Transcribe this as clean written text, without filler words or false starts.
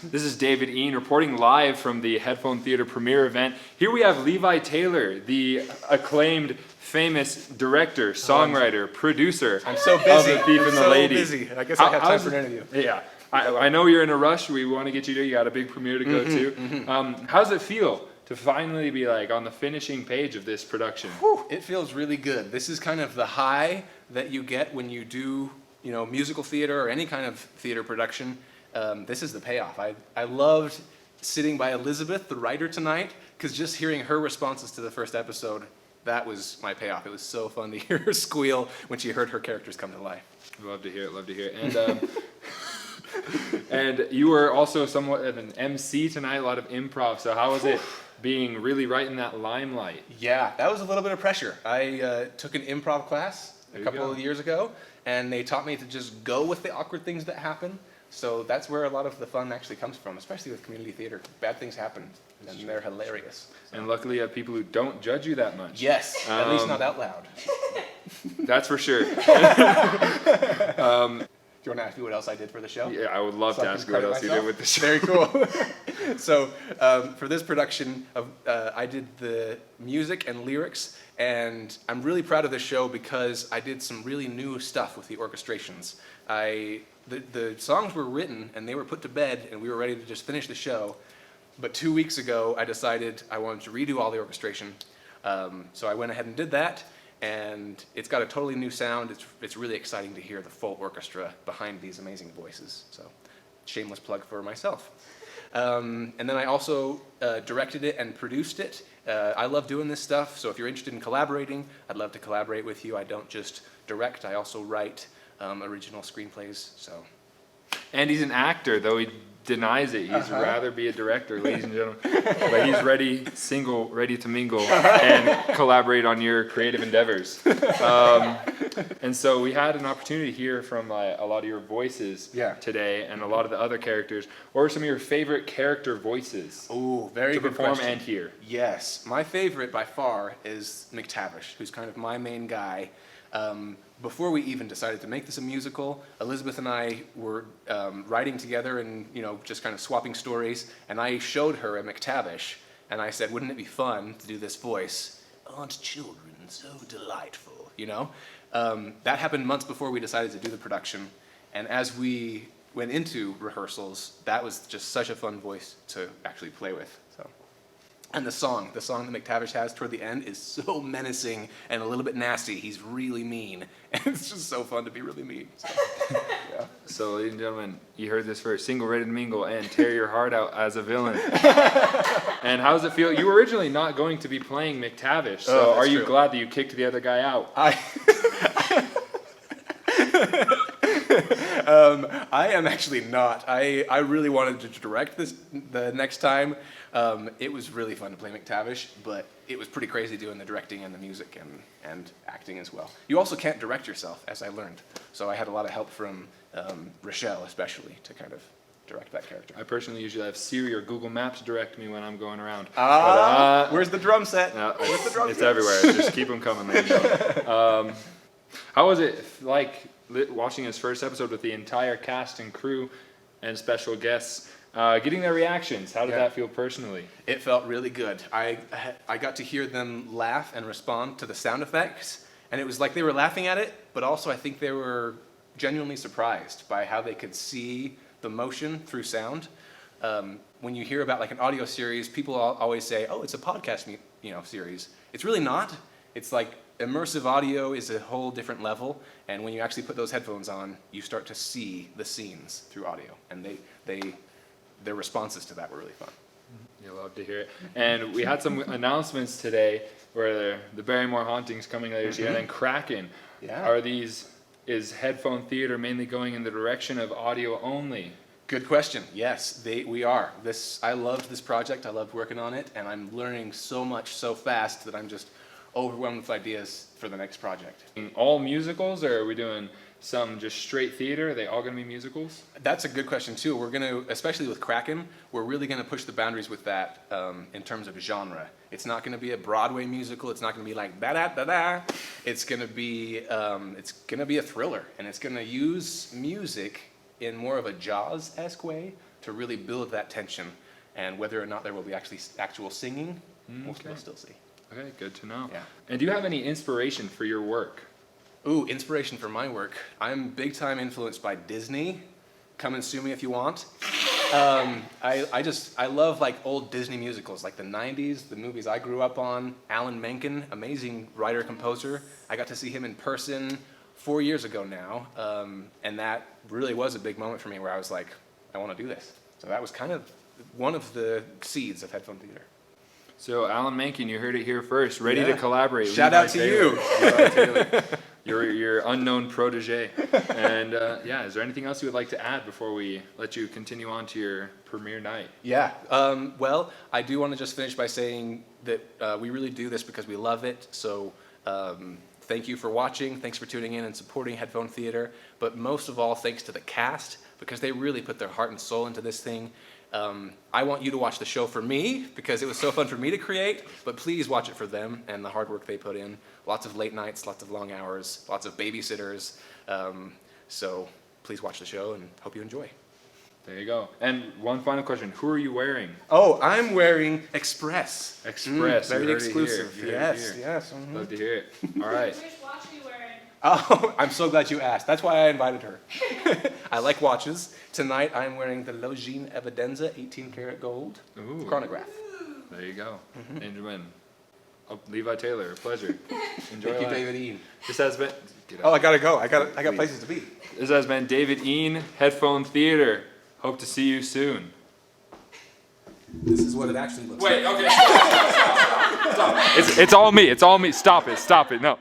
This is David Ian reporting live from the Headphone Theater premiere event. Here we have Levi Taylor, the acclaimed, famous director, songwriter, producer. I'm so busy. Of The Thief and the so Lady. busy. I guess I have time for an interview. Yeah. I know you're in a rush. We want to get you there. You got a big premiere to go to. How does it feel to finally be like on the finishing page of this production? Whew, it feels really good. This is kind of the high that you get when you do, musical theater or any kind of theater production. This is the payoff. I loved sitting by Elizabeth, the writer, tonight, because just hearing her responses to the first episode, that was my payoff. It was so fun to hear her squeal when she heard her characters come to life. Love to hear it. Love to hear it. And and you were also somewhat of an MC tonight. A lot of improv. So how was it being really right in that limelight? Yeah, that was a little bit of pressure. I took an improv class a couple of years ago, and they taught me to just go with the awkward things that happen. So that's where a lot of the fun actually comes from, especially with community theater. Bad things happen, and they're hilarious. So. And luckily you have people who don't judge you that much. Yes, at least not out loud. That's for sure. Do you want to ask me what else I did for the show? Yeah, I would love to ask you what else you did with the show. Very cool. So for this production, I did the music and lyrics, and I'm really proud of this show because I did some really new stuff with the orchestrations. The songs were written, and they were put to bed, and we were ready to just finish the show. But 2 weeks ago, I decided I wanted to redo all the orchestration. So I went ahead and did that. And it's got a totally new sound. It's really exciting to hear the full orchestra behind these amazing voices. So, shameless plug for myself. And then I also directed it and produced it. I love doing this stuff, so if you're interested in collaborating, I'd love to collaborate with you. I don't just direct, I also write original screenplays. So. And he's an actor, though he denies it. He'd rather be a director, ladies and gentlemen. But he's ready to mingle and collaborate on your creative endeavors. And so we had an opportunity to hear from a lot of your voices today and a lot of the other characters. What are some of your favorite character voices? Oh, very to good perform question. and hear? Yes, my favorite by far is McTavish, who's kind of my main guy. Before we even decided to make this a musical, Elizabeth and I were writing together and just kind of swapping stories, and I showed her a McTavish, and I said, wouldn't it be fun to do this voice? Aren't children so delightful, That happened months before we decided to do the production, and as we went into rehearsals, that was just such a fun voice to actually play with. And the song that McTavish has toward the end is so menacing and a little bit nasty. He's really mean. And it's just so fun to be really mean. So, yeah. So, ladies and gentlemen, you heard this first. Single, ready to mingle, and tear your heart out as a villain. And how does it feel? You were originally not going to be playing McTavish, so are you glad that you kicked the other guy out? I am actually not. I really wanted to direct this the next time. It was really fun to play McTavish, but it was pretty crazy doing the directing and the music and acting as well. You also can't direct yourself, as I learned. So I had a lot of help from Rochelle, especially, to kind of direct that character. I personally usually have Siri or Google Maps direct me when I'm going around. Where's the drum set? Where's the drum set? It's everywhere. Just keep them coming, ladies and gentlemen. How was it like watching his first episode with the entire cast and crew and special guests? Getting their reactions, how did that feel personally? It felt really good. I got to hear them laugh and respond to the sound effects, and it was like they were laughing at it, but also I think they were genuinely surprised by how they could see the motion through sound. When you hear about like an audio series, people always say, "Oh, it's a podcast, series." It's really not. It's like immersive audio is a whole different level, and when you actually put those headphones on, you start to see the scenes through audio, and their responses to that were really fun. You'll love to hear it. And we had some announcements today where the Barrymore Haunting's coming later this year, and then Kraken. Yeah. Is headphone theater mainly going in the direction of audio only? Good question. Yes, we are. I loved this project. I loved working on it, and I'm learning so much so fast that I'm just overwhelmed with ideas for the next project. All musicals, or are we doing some just straight theater? Are they all going to be musicals? That's a good question too. We're going to, especially with Kraken, we're really going to push the boundaries with that in terms of genre. It's not going to be a Broadway musical. It's not going to be like da da da da. It's going to be a thriller, and it's going to use music in more of a Jaws-esque way to really build that tension. And whether or not there will be actual singing, we'll still see. Okay, good to know. Yeah. And do you have any inspiration for your work? Ooh, inspiration for my work. I'm big time influenced by Disney. Come and sue me if you want. I love like old Disney musicals, like the 90s, the movies I grew up on. Alan Menken, amazing writer, composer. I got to see him in person 4 years ago now. And that really was a big moment for me where I was like, I want to do this. So that was kind of one of the seeds of headphone theater. So Alan Menken, you heard it here first. Ready to collaborate. Shout Levi out to Taylor. you. Levi Taylor. Your unknown protege. And yeah, is there anything else you would like to add before we let you continue on to your premiere night? Yeah. Well, I do want to just finish by saying that we really do this because we love it. So thank you for watching. Thanks for tuning in and supporting Headphone Theater. But most of all, thanks to the cast because they really put their heart and soul into this thing. I want you to watch the show for me because it was so fun for me to create, but please watch it for them and the hard work they put in. Lots of late nights, lots of long hours, lots of babysitters. So please watch the show and hope you enjoy. There you go. And one final question. Who are you wearing? Oh, I'm wearing Express. Express. Very You heard it here. exclusive. You heard it Yes, here. yes. Love to hear it. All right. Which watch are you wearing? Oh, I'm so glad you asked. That's why I invited her. I like watches. Tonight I'm wearing the Logine Evidenza 18 karat gold Ooh. chronograph. There you go. Benjamin. Oh, Levi Taylor, a pleasure. Enjoy Thank you, life. David Ian. This has been. Get Oh, out. I gotta go. I got places to be. This has been David Ian, Headphone Theater. Hope to see you soon. This is what it actually looks like. Wait, okay. Stop. It's all me. It's all me. Stop it. No.